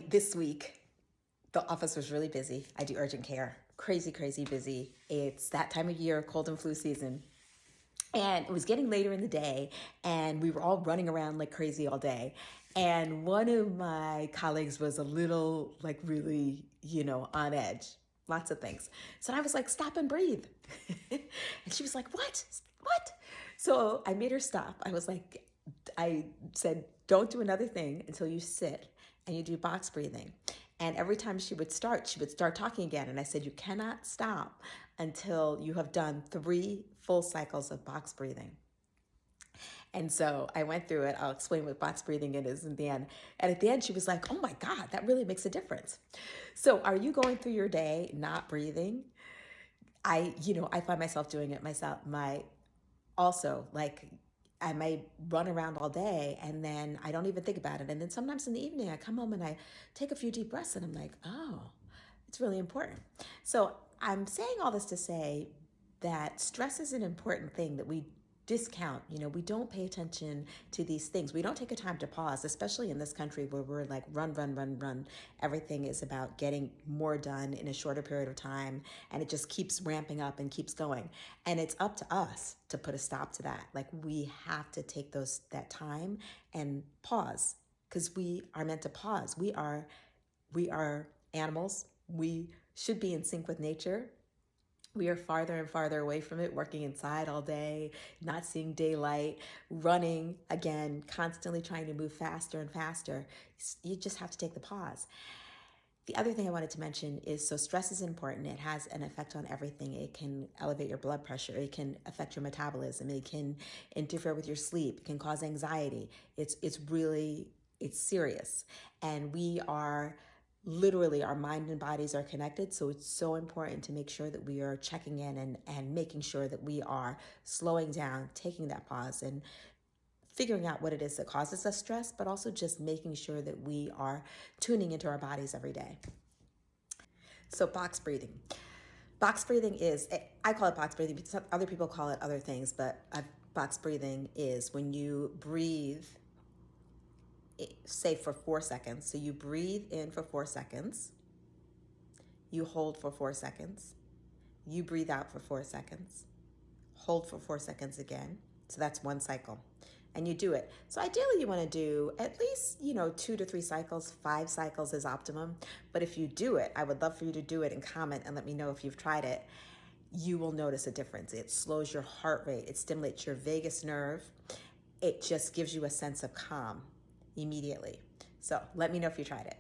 This week, the office was really busy. I do urgent care, crazy, crazy busy. It's that time of year, cold and flu season. And it was getting later in the day, and we were all running around like crazy all day. And one of my colleagues was a little, like, really, on edge. Lots of things. So I was like, stop and breathe. And she was like, what? What? So I made her stop. I said, don't do another thing until you sit and you do box breathing. And every time she would start talking again. And I said, you cannot stop until you have done 3 full cycles of box breathing. And so I went through it. I'll explain what box breathing it is in the end. And at the end, she was like, oh my God, that really makes a difference. So are you going through your day not breathing? I find myself doing it myself. Also, like, I may run around all day and then I don't even think about it. And then sometimes in the evening, I come home and I take a few deep breaths and I'm like, oh, it's really important. So I'm saying all this to say that stress is an important thing that we discount. We don't pay attention to these things. We don't take a time to pause, especially in this country where we're like run, run, run, run. Everything is about getting more done in a shorter period of time, and it just keeps ramping up and keeps going. And it's up to us to put a stop to that. Like, we have to take that time and pause, because we are meant to pause. We are animals. We should be in sync with nature. We are farther and farther away from it, working inside all day, not seeing daylight, running, again, constantly trying to move faster and faster. You just have to take the pause. The other thing I wanted to mention is, so stress is important. It has an effect on everything. It can elevate your blood pressure. It can affect your metabolism. It can interfere with your sleep. It can cause anxiety. It's serious. And we are literally, our mind and bodies are connected. So it's so important to make sure that we are checking in and making sure that we are slowing down, taking that pause, and figuring out what it is that causes us stress, but also just making sure that we are tuning into our bodies every day. So box breathing. Box breathing is, I call it box breathing, but other people call it other things, but box breathing is when you breathe, say for 4 seconds. So you breathe in for 4 seconds, you hold for 4 seconds, you breathe out for 4 seconds, hold for 4 seconds again. So that's one cycle. And you do it. So ideally you want to do at least, 2 to 3 cycles. 5 cycles is optimum. But if you do it, I would love for you to do it and comment and let me know if you've tried it. You will notice a difference. It slows your heart rate. It stimulates your vagus nerve. It just gives you a sense of calm immediately. So let me know if you tried it.